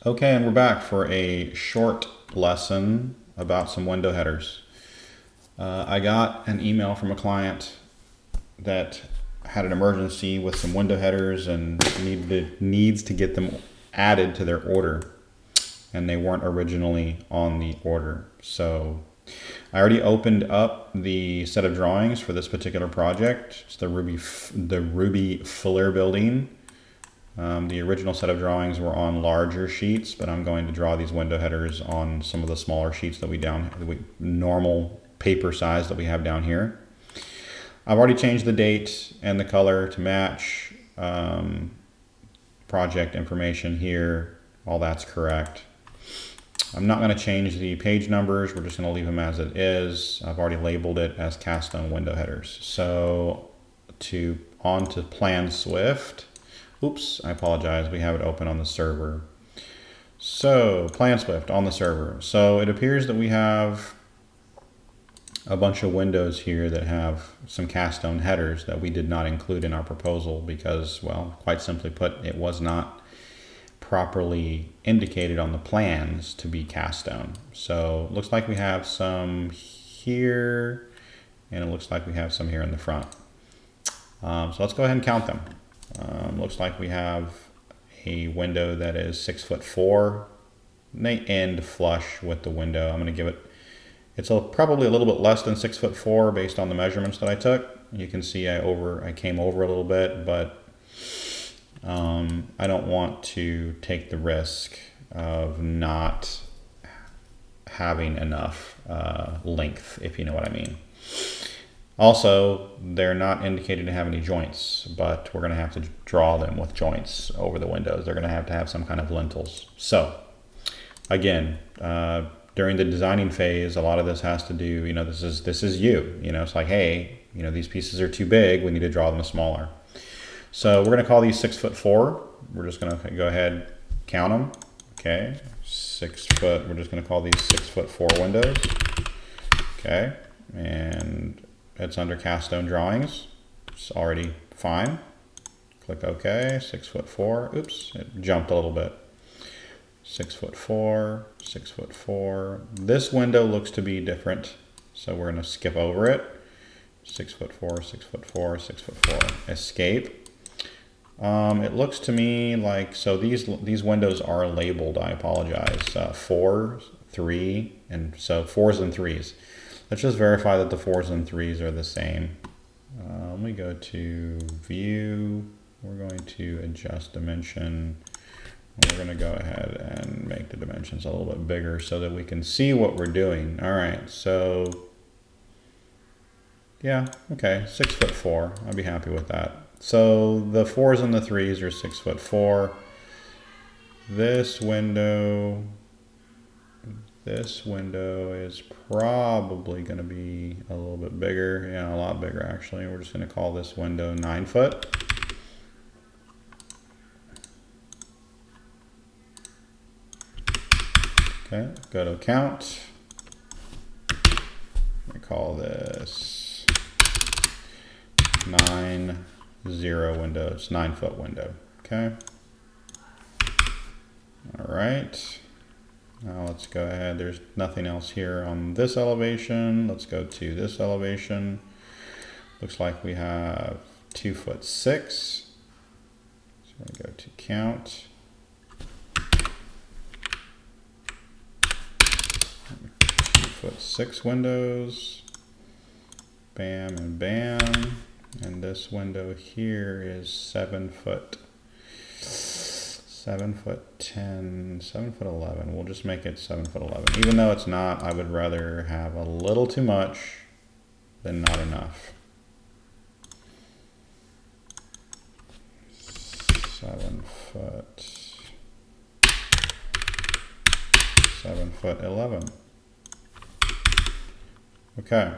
Okay, and we're back for a short lesson about some window headers. I got an email from a client that had an emergency with some window headers and needs to get them added to their order, and they weren't originally on the order. So I already opened up the set of drawings for this particular project. It's the Ruby Fuller building. The original set of drawings were on larger sheets, but I'm going to draw these window headers on some of the smaller sheets that normal paper size that we have down here. I've already changed the date and the color to match. Project information here, all that's correct. I'm not going to change the page numbers. We're just going to leave them as it is. I've already labeled it as cast on window headers. So on to Plan Swift. Oops, I apologize. We have it open on the server. So Plan Swift on the server. So it appears that we have a bunch of windows here that have some cast stone headers that we did not include in our proposal because, well, quite simply put, it was not properly indicated on the plans to be cast stone. So it looks like we have some here, and it looks like we have some here in the front. So let's go ahead and count them. Looks like we have a window that is 6'4", and they end flush with the window. I'm going to give it, it's probably a little bit less than 6'4" based on the measurements that I took. You can see I came over a little bit, but I don't want to take the risk of not having enough length, if you know what I mean. Also, they're not indicated to have any joints, but we're going to have to draw them with joints over the windows. They're going to have some kind of lintels. So, again, during the designing phase, a lot of this has to do, this is you. It's like, hey, these pieces are too big. We need to draw them smaller. So we're going to call these 6'4". We're just going to go ahead, count them. Okay, 6 foot. We're just going to call these 6'4" windows. Okay, and it's under cast stone drawings. It's already fine. Click OK. 6'4". Oops, it jumped a little bit. 6'4", 6'4". This window looks to be different, so we're going to skip over it. 6'4", 6'4", 6'4". Escape. It looks to me like, so these windows are labeled. I apologize. 4, 3, and so 4s and 3s. Let's just verify that the 4s and 3s are the same. Let me go to View. We're going to adjust dimension. We're going to go ahead and make the dimensions a little bit bigger so that we can see what we're doing. All right, so yeah, okay, 6'4". I'd be happy with that. So the 4s and the 3s are 6'4". This window is probably going to be a little bit bigger. Yeah, a lot bigger actually. We're just going to call this window 9 foot. Okay, go to count. We call this 9, 0 window. It's 9 foot window. Okay. All right. Now let's go ahead. There's nothing else here on this elevation. Let's go to this elevation. Looks like we have 2'6". So we go to count. 2'6" windows. Bam and bam. And this window here is 7 foot. 7 foot 10, 7 foot 11. We'll just make it 7 foot 11. Even though it's not, I would rather have a little too much than not enough. 7 foot 11. Okay.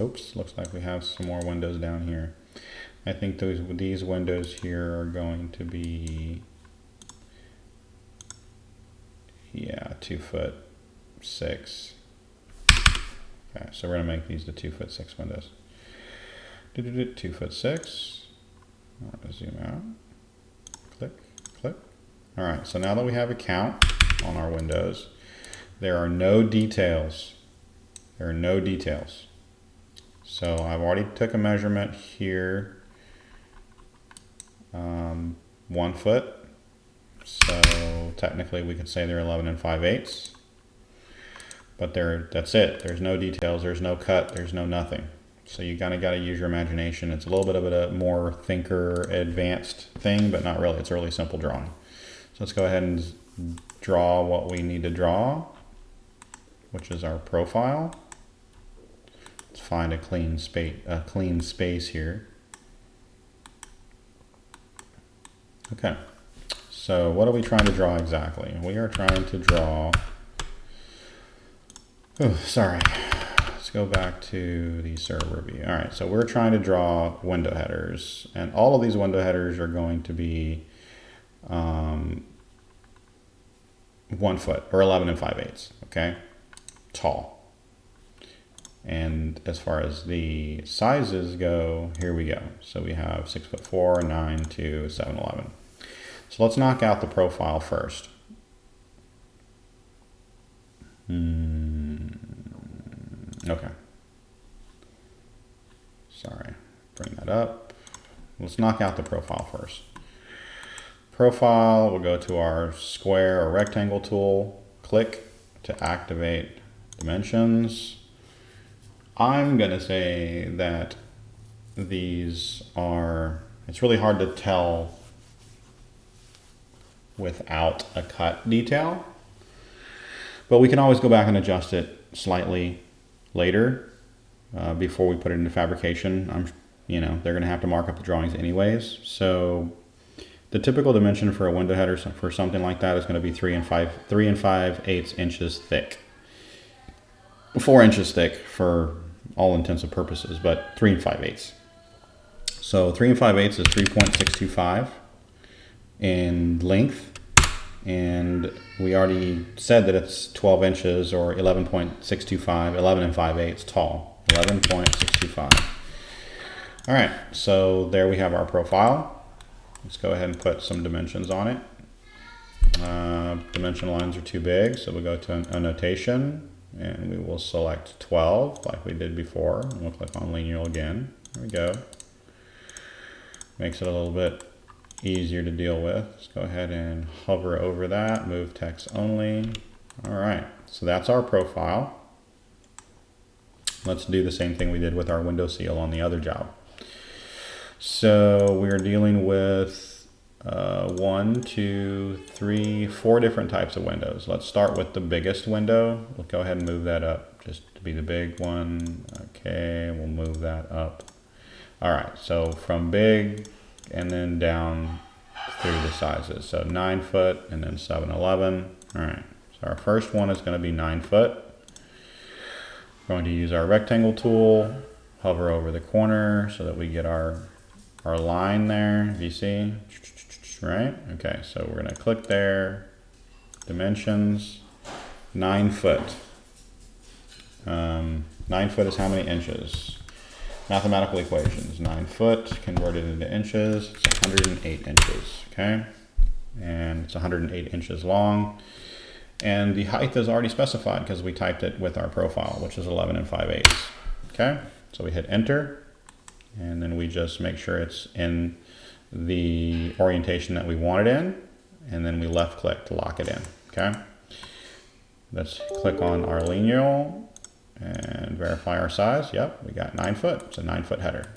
Oops, looks like we have some more windows down here. I think these windows here are going to be, yeah, 2'6". Okay, so we're gonna make these the 2'6" windows. 2'6". I'm going to zoom out. Click, click. All right, so now that we have a count on our windows, there are no details. There are no details. So I've already took a measurement here, 1 foot. So technically we could say they're 11 5/8. But that's it. There's no details, there's no cut, there's no nothing. So you kind of got to use your imagination. It's a little bit of a more thinker, advanced thing, but not really. It's a really simple drawing. So let's go ahead and draw what we need to draw, which is our profile. Let's find a clean space here. Okay. So what are we trying to draw exactly? We are trying to draw. Oh, sorry. Let's go back to the server view. All right, so we're trying to draw window headers, and all of these window headers are going to be 1 foot or 11 5/8. Okay, tall. And as far as the sizes go, here we go. So we have 6'4", 9, 2, 7, 11. So let's knock out the profile first. Okay. Sorry, bring that up. Let's knock out the profile first. Profile, we'll go to our square or rectangle tool, click to activate dimensions. I'm gonna say that these are, it's really hard to tell without a cut detail, but we can always go back and adjust it slightly later before we put it into fabrication. They're going to have to mark up the drawings anyways. So the typical dimension for a window header for something like that is going to be 3 5/8 inches thick. 4 inches thick for all intents and purposes, but 3 5/8. So 3 5/8 is 3.625 in length. And we already said that it's 12 inches or 11.625, 11 5/8 tall, 11.625. All right, so there we have our profile. Let's go ahead and put some dimensions on it. Dimension lines are too big, so we'll go to annotation and we will select 12 like we did before. And we'll click on linear again. There we go. Makes it a little bit easier to deal with. Let's go ahead and hover over that, move text only. All right, so that's our profile. Let's do the same thing we did with our window seal on the other job. So we're dealing with 1, 2, 3, 4 different types of windows. Let's start with the biggest window. We'll go ahead and move that up just to be the big one. Okay, we'll move that up. All right, so from big and then down through the sizes. So 9 foot and then 7, 11. All right, so our first one is going to be 9 foot. We're going to use our rectangle tool, hover over the corner so that we get our line there. Do you see? Right? Okay, so we're going to click there, dimensions, 9 foot. 9 foot is how many inches? Mathematical equations. 9 foot converted into inches, it's 108 inches, okay? And it's 108 inches long. And the height is already specified because we typed it with our profile, which is 11 5/8, okay? So we hit enter, and then we just make sure it's in the orientation that we want it in, and then we left click to lock it in, okay? Let's click on our linear and verify our size. Yep, we got 9 foot. It's a 9 foot header.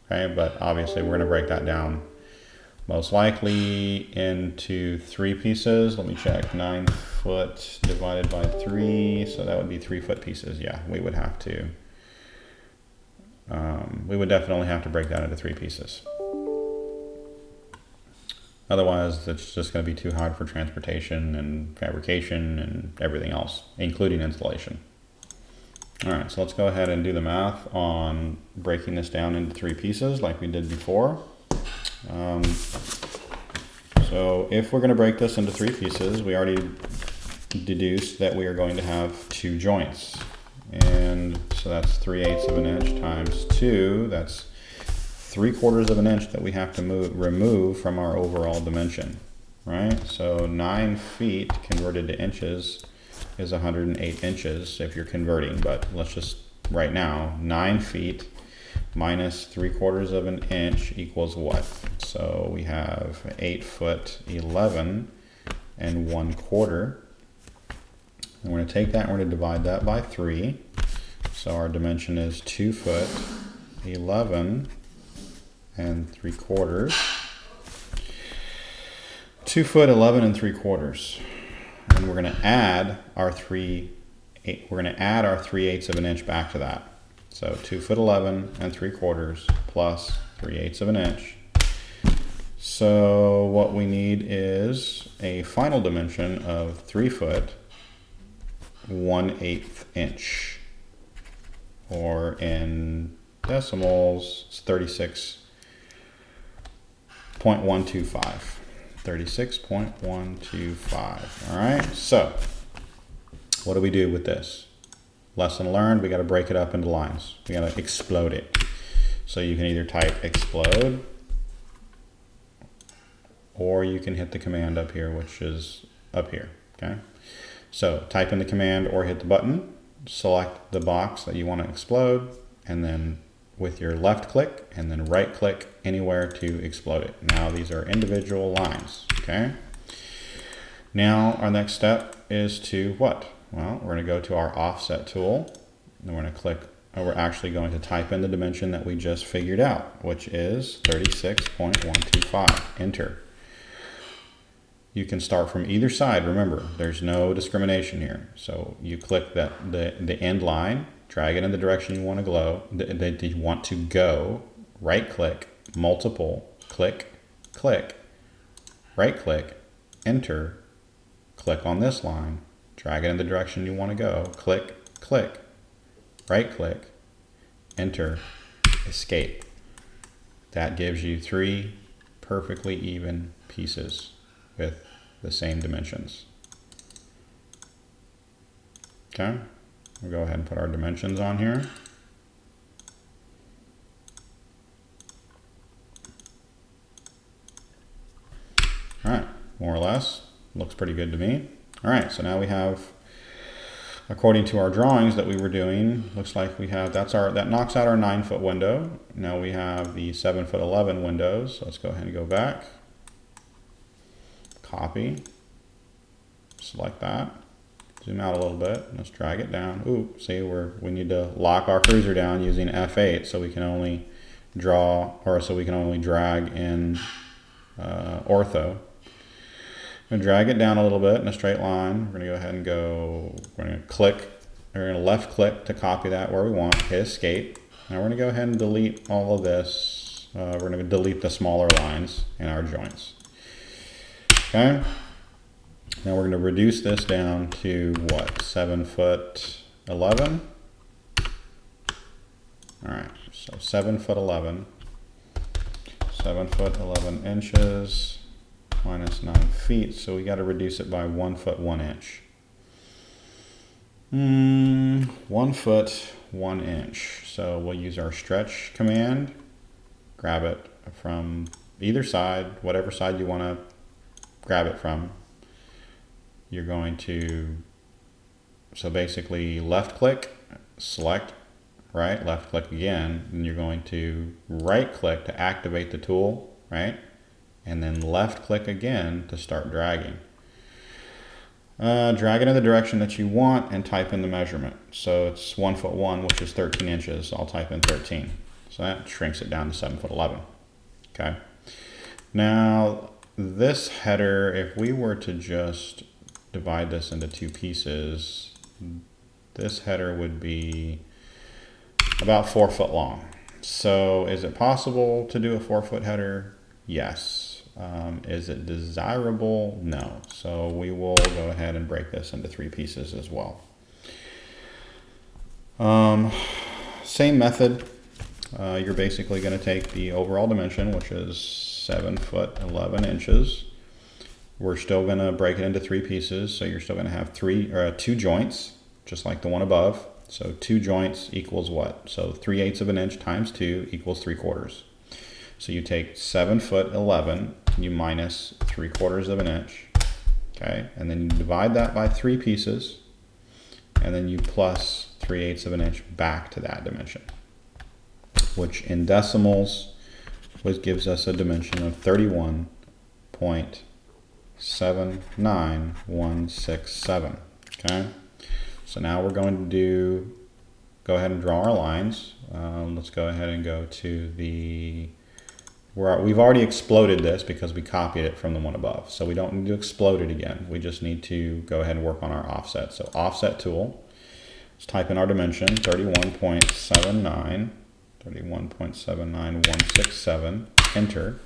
Okay, but obviously we're going to break that down most likely into 3 pieces. Let me check. 9 foot divided by 3, so that would be 3 foot pieces. Yeah, we would have to. We would definitely have to break that into 3 pieces. Otherwise, it's just going to be too hard for transportation and fabrication and everything else, including installation. All right, so let's go ahead and do the math on breaking this down into 3 pieces like we did before. So if we're going to break this into 3 pieces, we already deduced that we are going to have 2 joints. And so that's 3/8 of an inch times 2, that's 3/4 of an inch that we have to remove from our overall dimension, right? So 9 feet converted to inches is 108 inches if you're converting, but let's just, right now, 9 feet minus 3/4 of an inch equals what? So we have 8 foot 11 and 1/4. And we're going to take that and we're going to divide that by 3. So our dimension is 2 foot 11 and 3/4. 2 foot 11 and 3/4. And we're going to add our 3/8 of an inch back to that. So 2 foot 11 and 3/4 plus 3/8 of an inch. So what we need is a final dimension of 3 foot 1/8 inch, or in decimals, it's 36.125. 36.125. All right, so what do we do with this? Lesson learned, we got to break it up into lines. We got to explode it. So you can either type explode, or you can hit the command up here, which is up here, okay? So type in the command or hit the button, select the box that you want to explode, and then with your left click and then right click anywhere to explode it. Now these are individual lines, okay? Now our next step is to what? Well, we're going to go to our offset tool, and we're going to click, we're actually going to type in the dimension that we just figured out, which is 36.125, enter. You can start from either side. Remember, there's no discrimination here. So you click the end line, drag it in the direction you want to go, right click, multiple, click, click, right click, enter, click on this line, drag it in the direction you want to go, click, click, right click, enter, escape. That gives you 3 perfectly even pieces with the same dimensions. Okay, we'll go ahead and put our dimensions on here. All right, more or less, looks pretty good to me. All right, so now we have, according to our drawings that we were doing, looks like we have, that knocks out our 9 foot window. Now we have the 7 foot 11 windows. So let's go ahead and go back. Copy, select that, zoom out a little bit, let's drag it down. Ooh, see, we need to lock our cruiser down using F8 so we can only draw, or so we can only drag in ortho. I'm going to drag it down a little bit in a straight line. We're going to go ahead and we're going to click, we're going to left click to copy that where we want, hit escape. Now we're going to go ahead and delete all of this. We're going to delete the smaller lines in our joints. Okay, now we're going to reduce this down to what, 7 foot 11? All right, so 7 foot 11, 7 foot 11 inches minus 9 feet, so we got to reduce it by 1 foot 1 inch. 1 foot 1 inch. So we'll use our stretch command, grab it from either side, whatever side you want to grab it from. You're going to, so basically left click, select, right, left click again, and you're going to right click to activate the tool, right, and then left click again to start dragging. Drag it in the direction that you want and type in the measurement. So it's 1 foot 1, which is 13 inches. I'll type in 13. So that shrinks it down to 7 foot 11. Okay. Now, this header, if we were to just divide this into 2 pieces, this header would be about 4 foot long. So is it possible to do a 4 foot header? Yes. Is it desirable? No. So we will go ahead and break this into 3 pieces as well. Same method. You're basically going to take the overall dimension, which is 7 foot 11 inches. We're still going to break it into 3 pieces, so you're still going to have 2 joints, just like the one above. So 2 joints equals what? So 3/8 of an inch times 2 equals 3/4. So you take 7 foot 11, you minus 3/4 of an inch, okay? And then you divide that by 3 pieces, and then you plus 3/8 of an inch back to that dimension, which in decimals gives us a dimension of 31.79167, okay? So now we're going to go ahead and draw our lines. Let's go ahead and go to we've already exploded this because we copied it from the one above. So we don't need to explode it again. We just need to go ahead and work on our offset. So offset tool, let's type in our dimension, 31.79167, enter.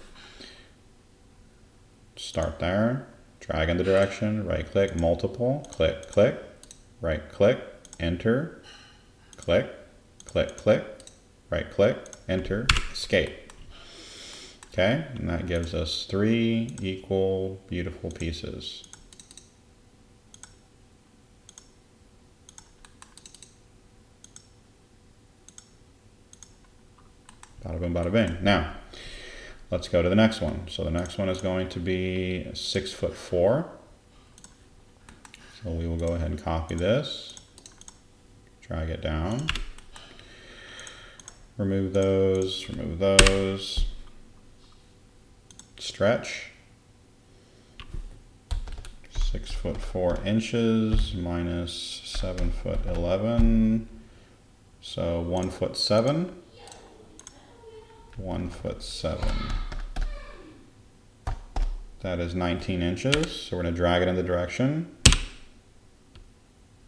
Start there, drag in the direction, right click, multiple, click, click, right click, enter, click, click, click, right click, enter, escape. Okay, and that gives us 3 equal, beautiful pieces. Bada boom, bada bing. Now, let's go to the next one. So the next one is going to be 6'4". So we will go ahead and copy this, drag it down, remove those, stretch, 6'4" minus 7 foot 11, so 1'7", 1'7". That is 19 inches, so we're going to drag it in the direction.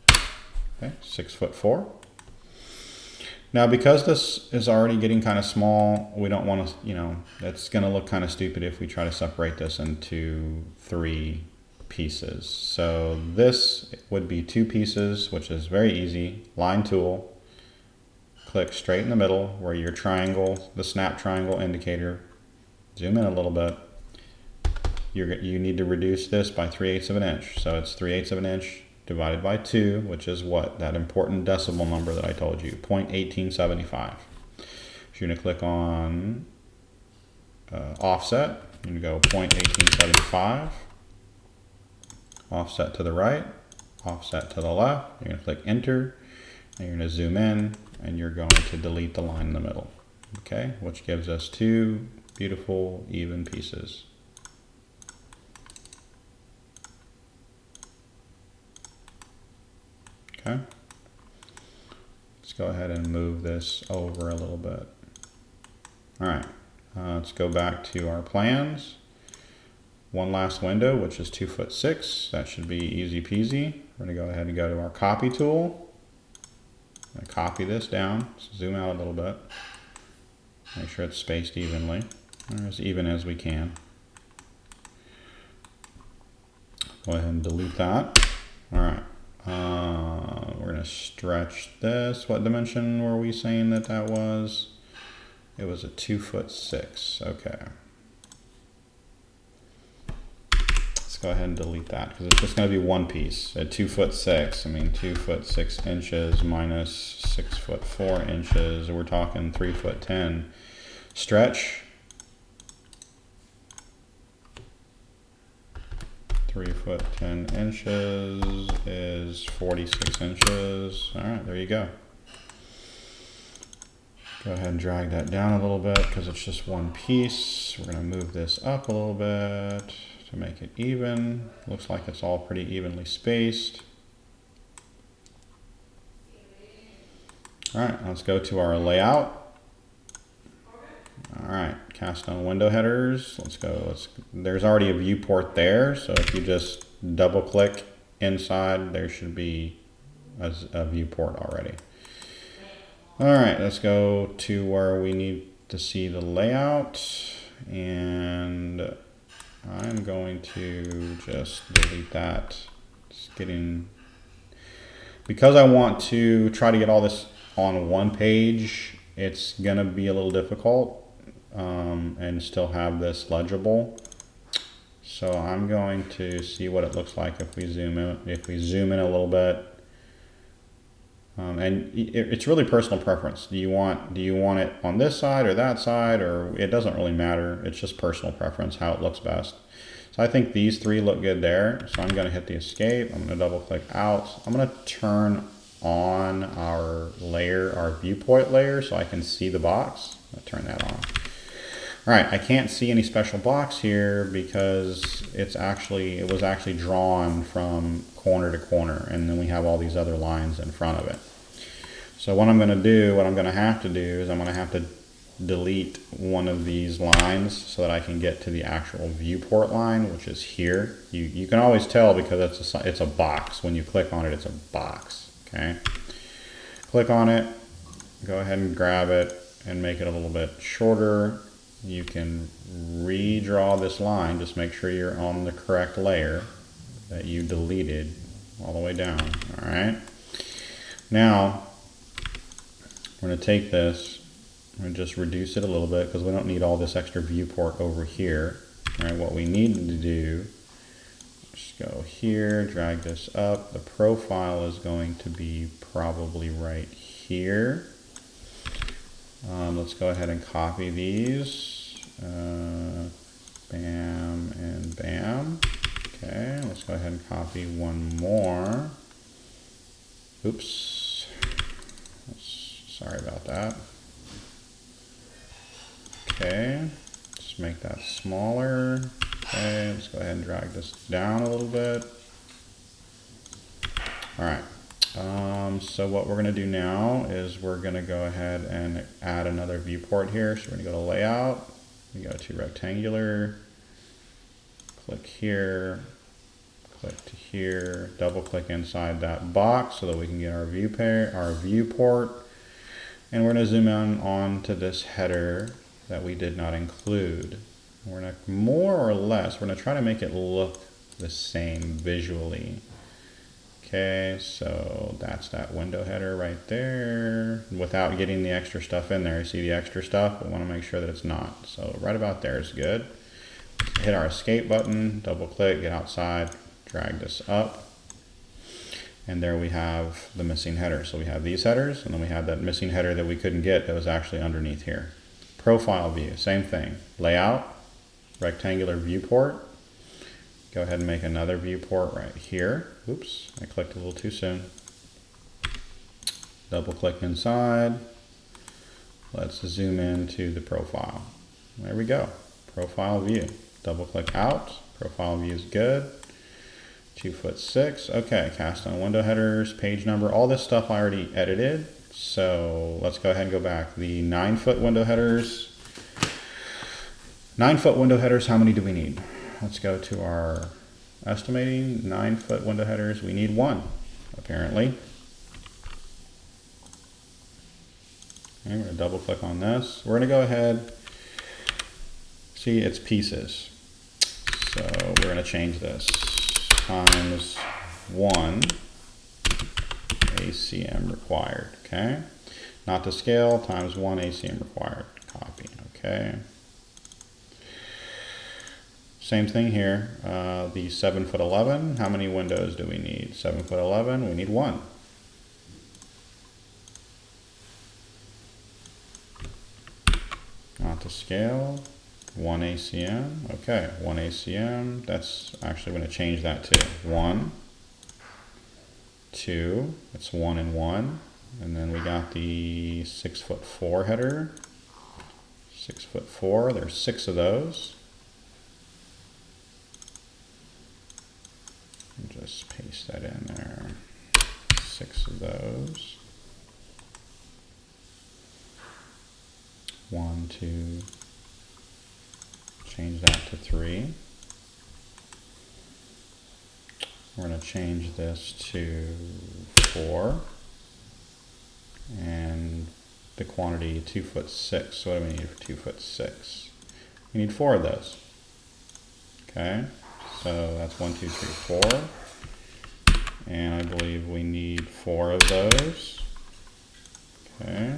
Okay, 6'4". Now, because this is already getting kind of small, we don't want to, it's going to look kind of stupid if we try to separate this into 3 pieces. So this would be 2 pieces, which is very easy. Line tool, click straight in the middle where your triangle, the snap triangle indicator, zoom in a little bit. You need to reduce this by 3/8 of an inch. So it's 3/8 of an inch divided by 2, which is what? That important decimal number that I told you, 0.1875. So you're going to click on offset. You're going to go 0.1875. Offset to the right, offset to the left. You're going to click enter, and you're going to zoom in, and you're going to delete the line in the middle. Okay, which gives us 2 beautiful, even pieces. Okay. Let's go ahead and move this over a little bit. All right, let's go back to our plans. One last window, which is 2'6". That should be easy peasy. We're gonna go ahead and go to our copy tool. I'm gonna copy this down, zoom out a little bit. Make sure it's spaced evenly, or as even as we can. Go ahead and delete that. All right. We're going to stretch this. What dimension were we saying that was? It was a 2'6". Okay. Let's go ahead and delete that because it's just going to be one piece. At 2'6", I mean 2'6" inches minus 6'4" inches. We're talking 3'10". Stretch. 3'10" is 46 inches. All right, there you go. Go ahead and drag that down a little bit because it's just one piece. We're going to move this up a little bit to make it even. Looks like it's all pretty evenly spaced. All right, let's go to our layout. All right, cast on window headers. Let's go. There's already a viewport there, so if you just double click inside, there should be a viewport already. All right, let's go to where we need to see the layout, and I'm going to just delete that. It's getting, because I want to try to get all this on one page, it's gonna be a little difficult. And still have this legible. So I'm going to see what it looks like if we zoom in. If we zoom in a little bit, And it's really personal preference. Do you want it on this side or that side, or it doesn't really matter. It's just personal preference, how it looks best. So I think these three look good there. So I'm going to hit the escape. I'm going to double click out. I'm going to turn on our layer, our viewport layer, so I can see the box. I'll turn that on. All right, I can't see any special box here because it was actually drawn from corner to corner, and then we have all these other lines in front of it. So what I'm going to have to do is I'm going to have to delete one of these lines so that I can get to the actual viewport line, which is here. You can always tell because it's a box. When you click on it, it's a box. Okay. Click on it. Go ahead and grab it and make it a little bit shorter. You can redraw this line. Just make sure you're on the correct layer that you deleted all the way down. All right. Now we're going to take this and just reduce it a little bit because we don't need all this extra viewport over here. All right, what we need to do, just go here, drag this up. The profile is going to be probably right here. Let's go ahead and copy these. Bam and bam. Okay, let's go ahead and copy one more. Oops. Sorry about that. Okay, just make that smaller. Okay, let's go ahead and drag this down a little bit. All right, so what we're gonna do now is we're gonna go ahead and add another viewport here. So we're gonna go to layout, we go to rectangular, click here, click to here, double click inside that box so that we can get our viewport. And we're going to zoom in on to this header that we did not include. We're going to more or less, we're going to try to make it look the same visually. Okay, so that's that window header right there without getting the extra stuff in there. You see the extra stuff? We want to make sure that it's not. So right about there is good. Hit our escape button, double click, get outside, drag this up. And there we have the missing header. So we have these headers, and then we have that missing header that we couldn't get that was actually underneath here. Profile view, same thing. Layout, rectangular viewport. Go ahead and make another viewport right here. Oops, I clicked a little too soon. Double click inside. Let's zoom into the profile. There we go, profile view. Double click out, profile view is good. 2'6". Okay, cast on window headers, page number, all this stuff I already edited. So let's go ahead and go back. The 9-foot window headers. 9-foot window headers, how many do we need? Let's go to our estimating. 9-foot window headers, we need 1, apparently. Okay, we're gonna double click on this. We're gonna go ahead, see it's pieces. So we're gonna change this. Times 1 ACM required, okay? Not to scale, times 1 ACM required, copy, okay? Same thing here, the 7'11", how many windows do we need? 7'11", we need 1. Not to scale. 1 ACM, okay, 1 ACM, that's actually going to change that to 1, 2, it's 1 and 1, and then we got the 6'4" header, 6'4", there's 6 of those. Just paste that in there, 6 of those. 1, 2, change that to 3. We're going to change this to 4. And the quantity 2'6". So what do we need for 2'6"? We need 4 of those. Okay, so that's 1, 2, 3, 4. And I believe we need 4 of those. Okay.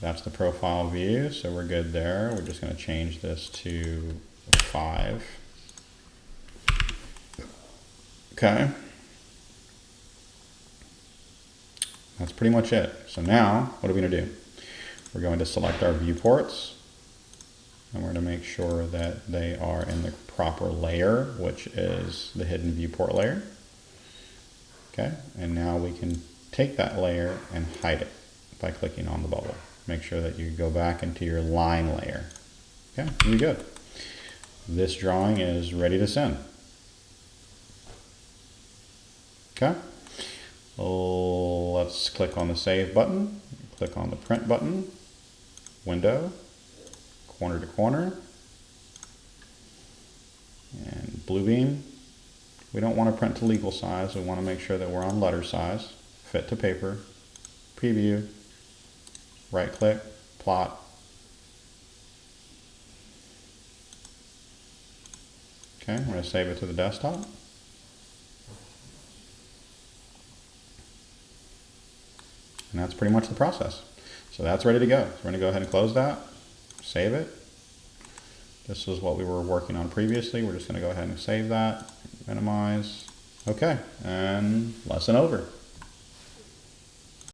That's the profile view, so we're good there. We're just going to change this to 5. Okay. That's pretty much it. So now, what are we going to do? We're going to select our viewports, and we're going to make sure that they are in the proper layer, which is the hidden viewport layer. Okay, and now we can take that layer and hide it by clicking on the bubble. Make sure that you go back into your line layer. Okay, you're good. This drawing is ready to send. Okay, let's click on the Save button, click on the Print button, Window, Corner to Corner, and Bluebeam. We don't want to print to legal size, we want to make sure that we're on letter size. Fit to Paper, Preview, right click, Plot. Okay, we're going to save it to the desktop. And that's pretty much the process. So that's ready to go. So we're going to go ahead and close that, save it. This is what we were working on previously. We're just going to go ahead and save that, minimize. Okay, and lesson over.